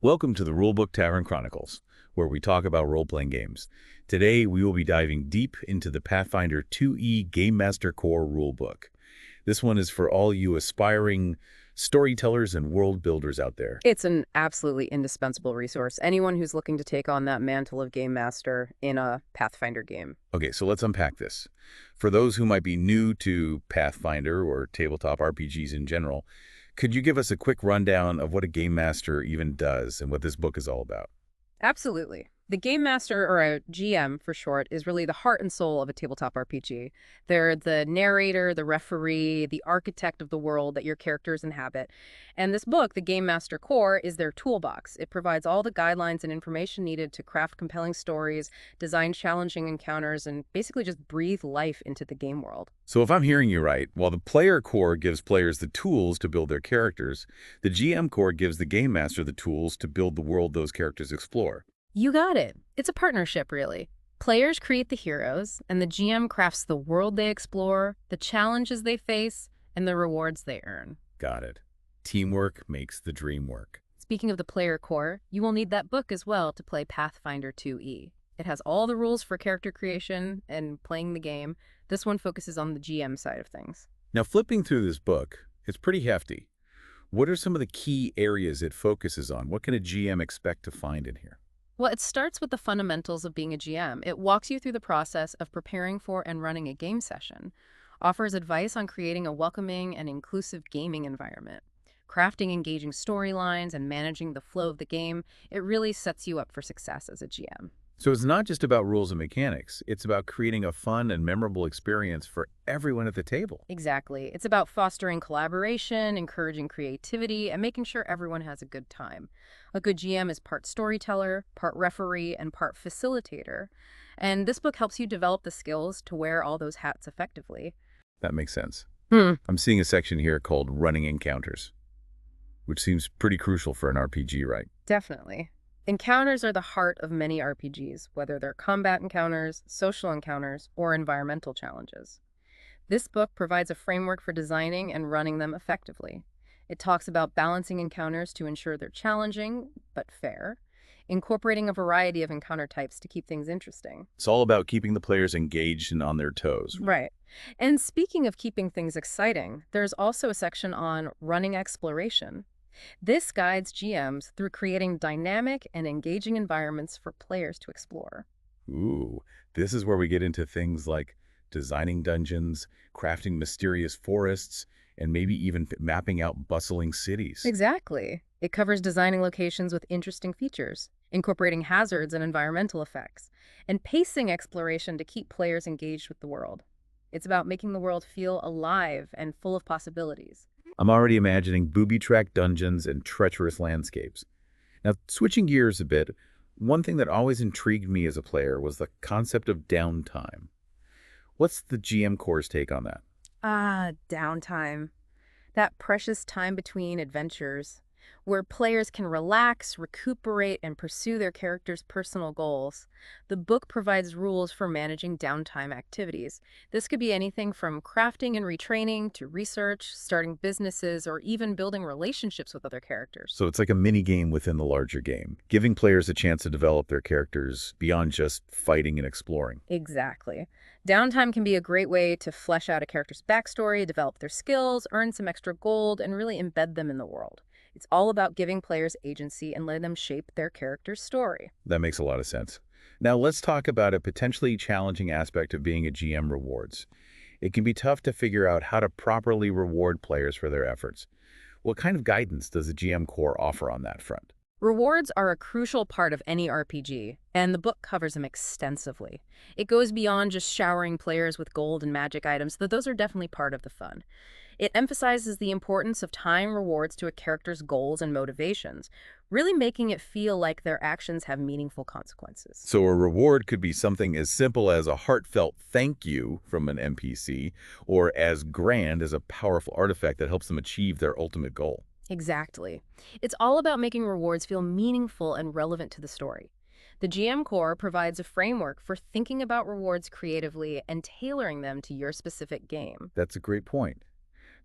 Welcome to the Rulebook Tavern Chronicles, where we talk about role-playing games. Today, we will be diving deep into the Pathfinder 2e Game Master Core Rulebook. This one is for all you aspiring storytellers and world builders out there. It's an absolutely indispensable resource. Anyone who's looking to take on that mantle of Game Master in a Pathfinder game. Okay, so let's unpack this. For those who might be new to Pathfinder or tabletop RPGs in general, could you give us a quick rundown of what a Game Master even does and what this book is all about? Absolutely. The Game Master, or a GM for short, is really the heart and soul of a tabletop RPG. They're the narrator, the referee, the architect of the world that your characters inhabit. And this book, the Game Master Core, is their toolbox. It provides all the guidelines and information needed to craft compelling stories, design challenging encounters, and basically just breathe life into the game world. So if I'm hearing you right, while the player core gives players the tools to build their characters, the GM core gives the Game Master the tools to build the world those characters explore. You got it. It's a partnership, really. Players create the heroes, and the GM crafts the world they explore, the challenges they face, and the rewards they earn. Got it. Teamwork makes the dream work. Speaking of the player core, you will need that book as well to play Pathfinder 2e. It has all the rules for character creation and playing the game. This one focuses on the GM side of things. Now, flipping through this book, it's pretty hefty. What are some of the key areas it focuses on? What can a GM expect to find in here? Well, it starts with the fundamentals of being a GM. It walks you through the process of preparing for and running a game session, offers advice on creating a welcoming and inclusive gaming environment, crafting engaging storylines, and managing the flow of the game. It really sets you up for success as a GM. So it's not just about rules and mechanics. It's about creating a fun and memorable experience for everyone at the table. Exactly. It's about fostering collaboration, encouraging creativity, and making sure everyone has a good time. A good GM is part storyteller, part referee, and part facilitator. And this book helps you develop the skills to wear all those hats effectively. That makes sense. Hmm. I'm seeing a section here called Running Encounters, which seems pretty crucial for an RPG, right? Definitely. Encounters are the heart of many RPGs, whether they're combat encounters, social encounters, or environmental challenges. This book provides a framework for designing and running them effectively. It talks about balancing encounters to ensure they're challenging but fair, incorporating a variety of encounter types to keep things interesting. It's all about keeping the players engaged and on their toes. Right. And speaking of keeping things exciting, there's also a section on running exploration. This guides GMs through creating dynamic and engaging environments for players to explore. Ooh, this is where we get into things like designing dungeons, crafting mysterious forests, and maybe even mapping out bustling cities. Exactly. It covers designing locations with interesting features, incorporating hazards and environmental effects, and pacing exploration to keep players engaged with the world. It's about making the world feel alive and full of possibilities. I'm already imagining booby-trapped dungeons and treacherous landscapes. Now, switching gears a bit, one thing that always intrigued me as a player was the concept of downtime. What's the GM Core's take on that? Ah, downtime. That precious time between adventures, where players can relax, recuperate, and pursue their characters' personal goals. The book provides rules for managing downtime activities. This could be anything from crafting and retraining to research, starting businesses, or even building relationships with other characters. So it's like a mini game within the larger game, giving players a chance to develop their characters beyond just fighting and exploring. Exactly. Downtime can be a great way to flesh out a character's backstory, develop their skills, earn some extra gold, and really embed them in the world. It's all about giving players agency and letting them shape their character's story. That makes a lot of sense. Now let's talk about a potentially challenging aspect of being a GM rewards. It can be tough to figure out how to properly reward players for their efforts. What kind of guidance does the GM Core offer on that front? Rewards are a crucial part of any RPG, and the book covers them extensively. It goes beyond just showering players with gold and magic items, though those are definitely part of the fun. It emphasizes the importance of tying rewards to a character's goals and motivations, really making it feel like their actions have meaningful consequences. So a reward could be something as simple as a heartfelt thank you from an NPC, or as grand as a powerful artifact that helps them achieve their ultimate goal. Exactly. It's all about making rewards feel meaningful and relevant to the story. The GM Core provides a framework for thinking about rewards creatively and tailoring them to your specific game. That's a great point.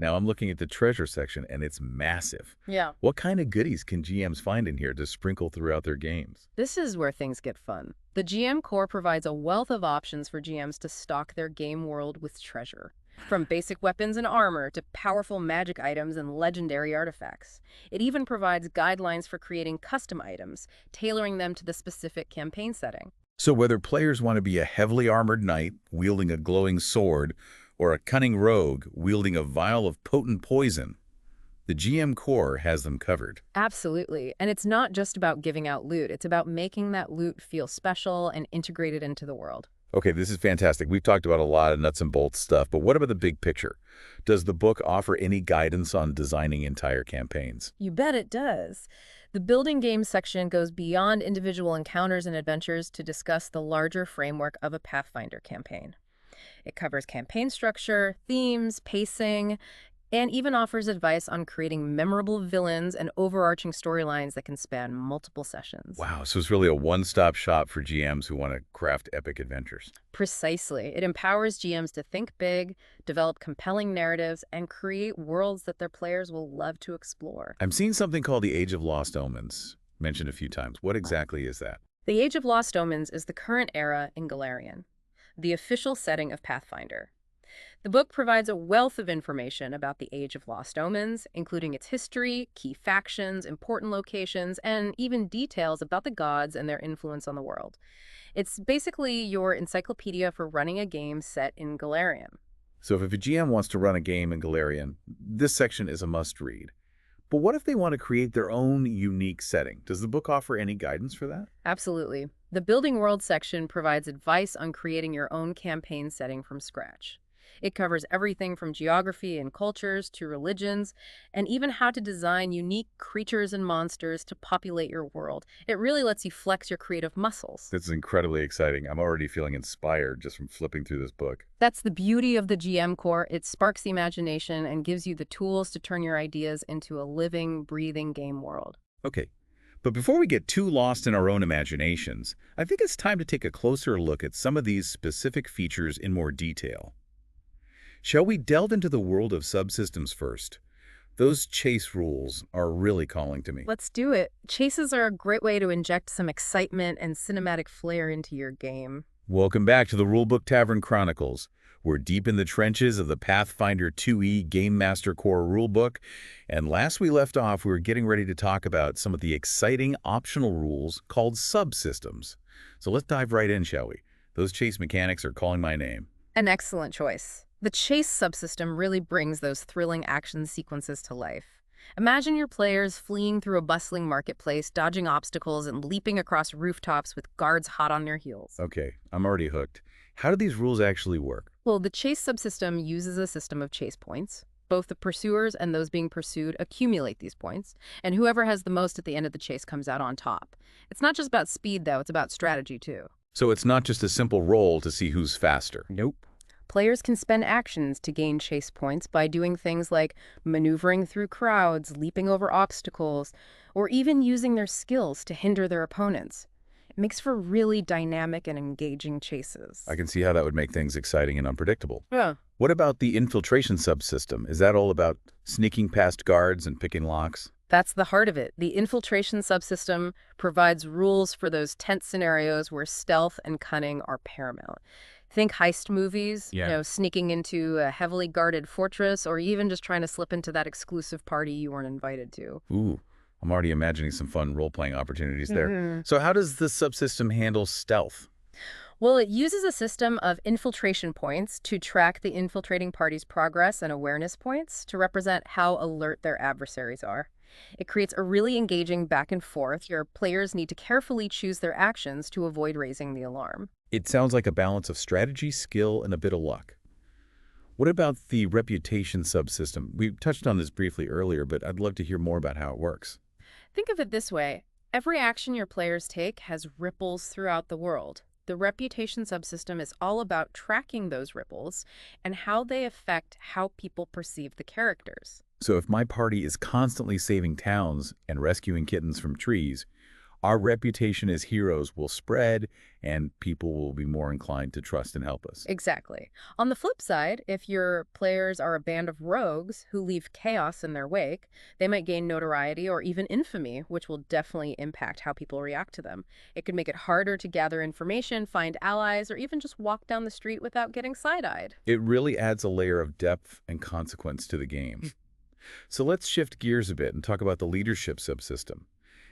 Now I'm looking at the treasure section, and it's massive. Yeah. What kind of goodies can GMs find in here to sprinkle throughout their games? This is where things get fun. The GM Core provides a wealth of options for GMs to stock their game world with treasure. From basic weapons and armor to powerful magic items and legendary artifacts. It even provides guidelines for creating custom items, tailoring them to the specific campaign setting. So whether players want to be a heavily armored knight wielding a glowing sword or a cunning rogue wielding a vial of potent poison, the GM Core has them covered. Absolutely. And it's not just about giving out loot. It's about making that loot feel special and integrated into the world. Okay, this is fantastic. We've talked about a lot of nuts and bolts stuff, but what about the big picture? Does the book offer any guidance on designing entire campaigns? You bet it does. The building games section goes beyond individual encounters and adventures to discuss the larger framework of a Pathfinder campaign. It covers campaign structure, themes, pacing, and even offers advice on creating memorable villains and overarching storylines that can span multiple sessions. Wow, so it's really a one-stop shop for GMs who want to craft epic adventures. Precisely. It empowers GMs to think big, develop compelling narratives, and create worlds that their players will love to explore. I'm seeing something called the Age of Lost Omens, mentioned a few times. What exactly is that? The Age of Lost Omens is the current era in Golarion, the official setting of Pathfinder. The book provides a wealth of information about the Age of Lost Omens, including its history, key factions, important locations, and even details about the gods and their influence on the world. It's basically your encyclopedia for running a game set in Golarion. So if a GM wants to run a game in Golarion, this section is a must-read. But what if they want to create their own unique setting? Does the book offer any guidance for that? Absolutely. The Building World section provides advice on creating your own campaign setting from scratch. It covers everything from geography and cultures to religions, and even how to design unique creatures and monsters to populate your world. It really lets you flex your creative muscles. This is incredibly exciting. I'm already feeling inspired just from flipping through this book. That's the beauty of the GM Core. It sparks the imagination and gives you the tools to turn your ideas into a living, breathing game world. Okay, but before we get too lost in our own imaginations, I think it's time to take a closer look at some of these specific features in more detail. Shall we delve into the world of subsystems first? Those chase rules are really calling to me. Let's do it. Chases are a great way to inject some excitement and cinematic flair into your game. Welcome back to the Rulebook Tavern Chronicles. We're deep in the trenches of the Pathfinder 2e Game Master Core Rulebook, and last we left off, we were getting ready to talk about some of the exciting optional rules called subsystems. So let's dive right in, shall we? Those chase mechanics are calling my name. An excellent choice. The chase subsystem really brings those thrilling action sequences to life. Imagine your players fleeing through a bustling marketplace, dodging obstacles, and leaping across rooftops with guards hot on their heels. Okay, I'm already hooked. How do these rules actually work? Well, the chase subsystem uses a system of chase points. Both the pursuers and those being pursued accumulate these points, and whoever has the most at the end of the chase comes out on top. It's not just about speed, though. It's about strategy, too. So it's not just a simple roll to see who's faster. Nope. Players can spend actions to gain chase points by doing things like maneuvering through crowds, leaping over obstacles, or even using their skills to hinder their opponents. It makes for really dynamic and engaging chases. I can see how that would make things exciting and unpredictable. Yeah. What about the infiltration subsystem? Is that all about sneaking past guards and picking locks? That's the heart of it. The infiltration subsystem provides rules for those tense scenarios where stealth and cunning are paramount. Think heist movies, sneaking into a heavily guarded fortress, or even just trying to slip into that exclusive party you weren't invited to. Ooh, I'm already imagining some fun role-playing opportunities there. So how does the subsystem handle stealth? Well, it uses a system of infiltration points to track the infiltrating party's progress and awareness points to represent how alert their adversaries are. It creates a really engaging back and forth. Your players need to carefully choose their actions to avoid raising the alarm. It sounds like a balance of strategy, skill, and a bit of luck. What about the reputation subsystem? We touched on this briefly earlier, but I'd love to hear more about how it works. Think of it this way. Every action your players take has ripples throughout the world. The reputation subsystem is all about tracking those ripples and how they affect how people perceive the characters. So if my party is constantly saving towns and rescuing kittens from trees, our reputation as heroes will spread, and people will be more inclined to trust and help us. Exactly. On the flip side, if your players are a band of rogues who leave chaos in their wake, they might gain notoriety or even infamy, which will definitely impact how people react to them. It could make it harder to gather information, find allies, or even just walk down the street without getting side-eyed. It really adds a layer of depth and consequence to the game. So let's shift gears a bit and talk about the leadership subsystem.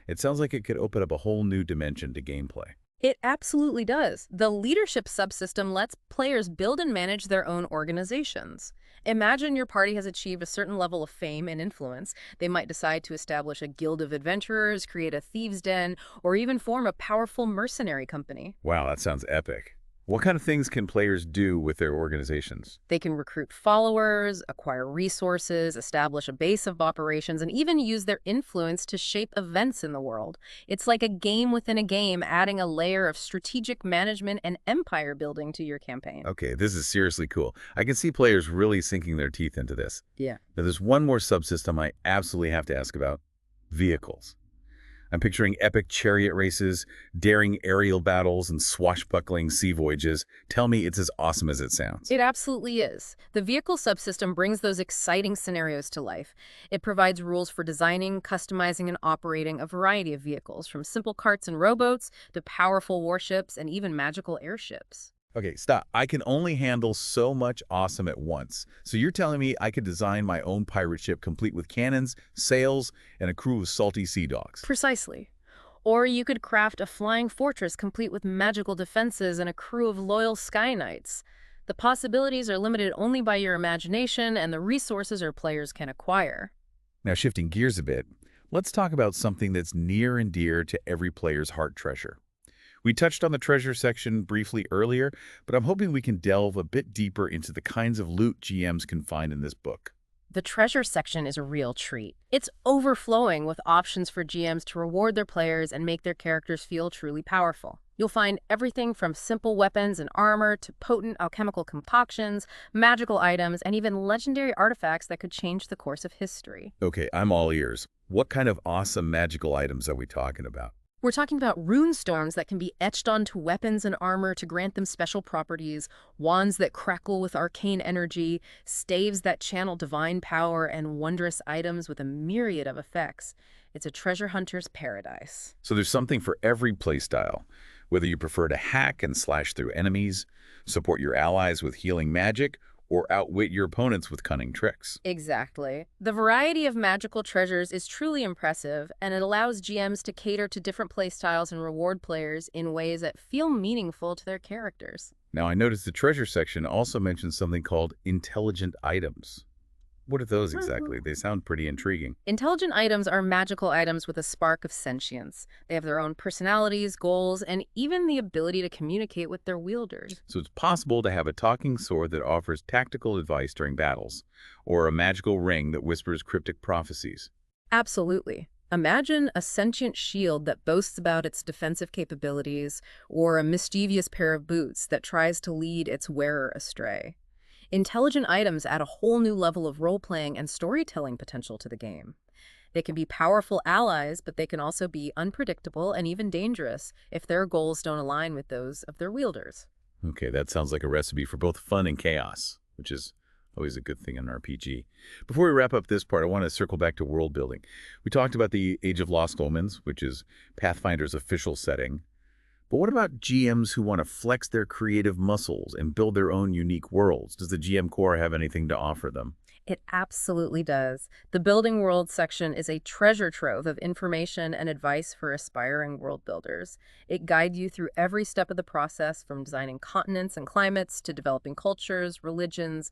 It sounds like it could open up a whole new dimension to gameplay. It absolutely does. The leadership subsystem lets players build and manage their own organizations. Imagine your party has achieved a certain level of fame and influence. They might decide to establish a guild of adventurers, create a thieves' den, or even form a powerful mercenary company. Wow, that sounds epic. What kind of things can players do with their organizations? They can recruit followers, acquire resources, establish a base of operations, and even use their influence to shape events in the world. It's like a game within a game, adding a layer of strategic management and empire building to your campaign. Okay, this is seriously cool. I can see players really sinking their teeth into this. Yeah. Now, there's one more subsystem I absolutely have to ask about: vehicles. I'm picturing epic chariot races, daring aerial battles, and swashbuckling sea voyages. Tell me it's as awesome as it sounds. It absolutely is. The vehicle subsystem brings those exciting scenarios to life. It provides rules for designing, customizing, and operating a variety of vehicles, from simple carts and rowboats to powerful warships and even magical airships. Okay, stop. I can only handle so much awesome at once. So you're telling me I could design my own pirate ship complete with cannons, sails, and a crew of salty sea dogs? Precisely. Or you could craft a flying fortress complete with magical defenses and a crew of loyal sky knights. The possibilities are limited only by your imagination and the resources our players can acquire. Now, shifting gears a bit, let's talk about something that's near and dear to every player's heart treasure. We touched on the treasure section briefly earlier, but I'm hoping we can delve a bit deeper into the kinds of loot GMs can find in this book. The treasure section is a real treat. It's overflowing with options for GMs to reward their players and make their characters feel truly powerful. You'll find everything from simple weapons and armor to potent alchemical concoctions, magical items, and even legendary artifacts that could change the course of history. Okay, I'm all ears. What kind of awesome magical items are we talking about? We're talking about rune stones that can be etched onto weapons and armor to grant them special properties, wands that crackle with arcane energy, staves that channel divine power, and wondrous items with a myriad of effects. It's a treasure hunter's paradise. So there's something for every playstyle, whether you prefer to hack and slash through enemies, support your allies with healing magic, or outwit your opponents with cunning tricks. Exactly. The variety of magical treasures is truly impressive, and it allows GMs to cater to different playstyles and reward players in ways that feel meaningful to their characters. Now, I noticed the treasure section also mentions something called intelligent items. What are those exactly? They sound pretty intriguing. Intelligent items are magical items with a spark of sentience. They have their own personalities, goals, and even the ability to communicate with their wielders. So it's possible to have a talking sword that offers tactical advice during battles, or a magical ring that whispers cryptic prophecies. Absolutely. Imagine a sentient shield that boasts about its defensive capabilities, or a mischievous pair of boots that tries to lead its wearer astray. Intelligent items add a whole new level of role-playing and storytelling potential to the game. They can be powerful allies, but they can also be unpredictable and even dangerous if their goals don't align with those of their wielders. Okay, that sounds like a recipe for both fun and chaos, which is always a good thing in an RPG. Before we wrap up this part, I want to circle back to world building. We talked about the Age of Lost Omens, which is Pathfinder's official setting. But what about GMs who want to flex their creative muscles and build their own unique worlds? Does the GM Core have anything to offer them? It absolutely does. The Building World section is a treasure trove of information and advice for aspiring world builders. It guides you through every step of the process, from designing continents and climates to developing cultures, religions,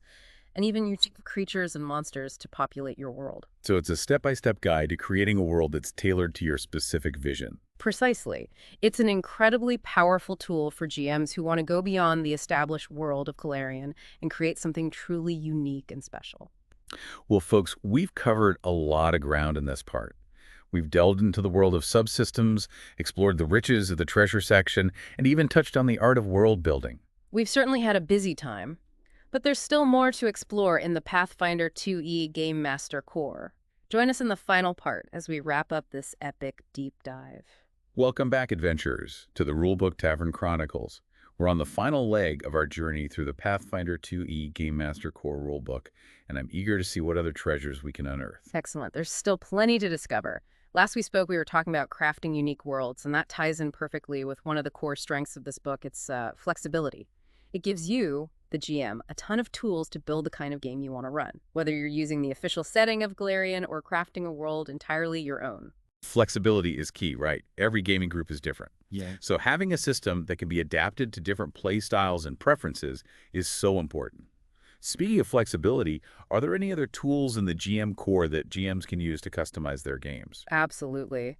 and even unique creatures and monsters to populate your world. So it's a step-by-step guide to creating a world that's tailored to your specific vision. Precisely. It's an incredibly powerful tool for GMs who want to go beyond the established world of Calarian and create something truly unique and special. Well, folks, we've covered a lot of ground in this part. We've delved into the world of subsystems, explored the riches of the treasure section, and even touched on the art of world building. We've certainly had a busy time, but there's still more to explore in the Pathfinder 2e Game Master Core. Join us in the final part as we wrap up this epic deep dive. Welcome back, adventurers, to the Rulebook Tavern Chronicles. We're on the final leg of our journey through the Pathfinder 2e Game Master Core Rulebook, and I'm eager to see what other treasures we can unearth. Excellent. There's still plenty to discover. Last we spoke, we were talking about crafting unique worlds, and that ties in perfectly with one of the core strengths of this book. It's flexibility. It gives you, the GM, a ton of tools to build the kind of game you want to run, whether you're using the official setting of Galarian or crafting a world entirely your own. Flexibility is key, right? Every gaming group is different. Yeah. So having a system that can be adapted to different play styles and preferences is so important. Speaking of flexibility, are there any other tools in the GM Core that GMs can use to customize their games? Absolutely.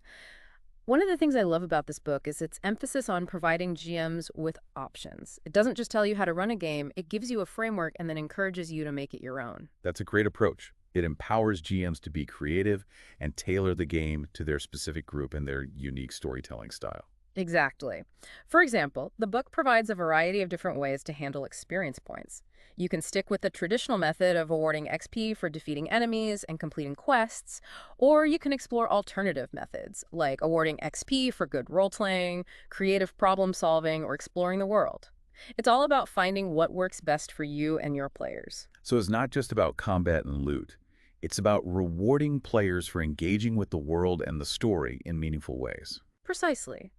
One of the things I love about this book is its emphasis on providing GMs with options. It doesn't just tell you how to run a game, it gives you a framework and then encourages you to make it your own. That's a great approach. It empowers GMs to be creative and tailor the game to their specific group and their unique storytelling style. Exactly. For example, the book provides a variety of different ways to handle experience points. You can stick with the traditional method of awarding XP for defeating enemies and completing quests, or you can explore alternative methods, like awarding XP for good role-playing, creative problem-solving, or exploring the world. It's all about finding what works best for you and your players. So it's not just about combat and loot. It's about rewarding players for engaging with the world and the story in meaningful ways. Precisely.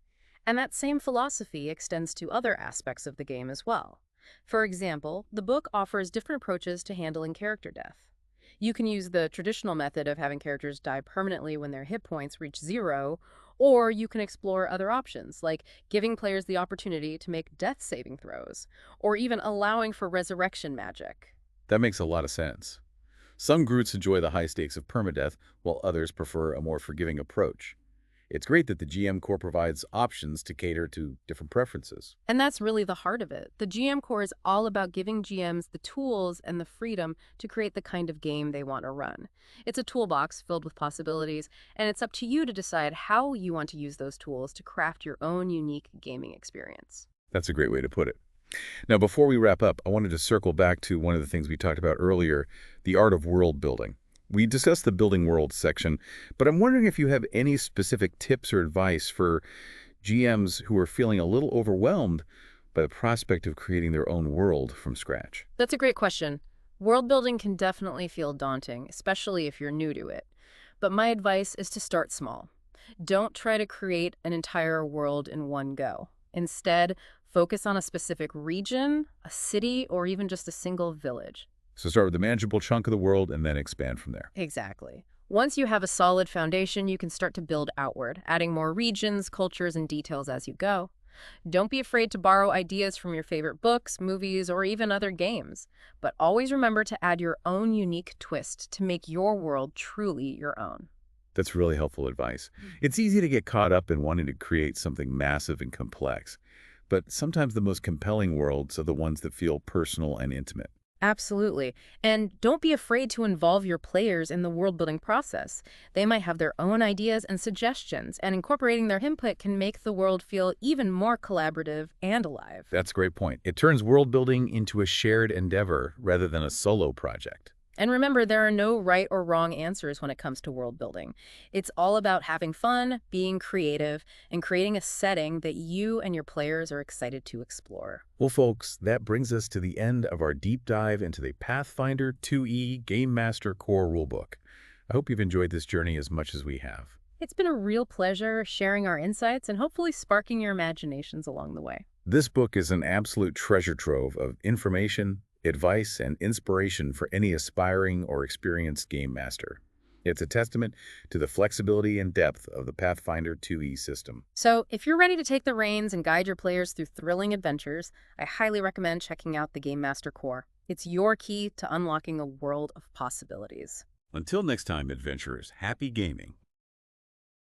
And that same philosophy extends to other aspects of the game as well. For example, the book offers different approaches to handling character death. You can use the traditional method of having characters die permanently when their hit points reach 0, or you can explore other options, like giving players the opportunity to make death saving throws, or even allowing for resurrection magic. That makes a lot of sense. Some groups enjoy the high stakes of permadeath, while others prefer a more forgiving approach. It's great that the GM Core provides options to cater to different preferences. And that's really the heart of it. The GM Core is all about giving GMs the tools and the freedom to create the kind of game they want to run. It's a toolbox filled with possibilities, and it's up to you to decide how you want to use those tools to craft your own unique gaming experience. That's a great way to put it. Now, before we wrap up, I wanted to circle back to one of the things we talked about earlier, the art of world building. We discussed the building worlds section, but I'm wondering if you have any specific tips or advice for GMs who are feeling a little overwhelmed by the prospect of creating their own world from scratch. That's a great question. World building can definitely feel daunting, especially if you're new to it. But my advice is to start small. Don't try to create an entire world in one go. Instead, focus on a specific region, a city, or even just a single village. So start with a manageable chunk of the world and then expand from there. Exactly. Once you have a solid foundation, you can start to build outward, adding more regions, cultures, and details as you go. Don't be afraid to borrow ideas from your favorite books, movies, or even other games. But always remember to add your own unique twist to make your world truly your own. That's really helpful advice. It's easy to get caught up in wanting to create something massive and complex, but sometimes the most compelling worlds are the ones that feel personal and intimate. Absolutely. And don't be afraid to involve your players in the world-building process. They might have their own ideas and suggestions, and incorporating their input can make the world feel even more collaborative and alive. That's a great point. It turns world building into a shared endeavor rather than a solo project. And remember, there are no right or wrong answers when it comes to world building. It's all about having fun, being creative, and creating a setting that you and your players are excited to explore. Well, folks, that brings us to the end of our deep dive into the Pathfinder 2e Game Master Core Rulebook. I hope you've enjoyed this journey as much as we have. It's been a real pleasure sharing our insights and hopefully sparking your imaginations along the way. This book is an absolute treasure trove of information, advice, and inspiration for any aspiring or experienced game master. It's a testament to the flexibility and depth of the Pathfinder 2e system. So, if you're ready to take the reins and guide your players through thrilling adventures, I highly recommend checking out the Game Master Core. It's your key to unlocking a world of possibilities. Until next time, adventurers, happy gaming.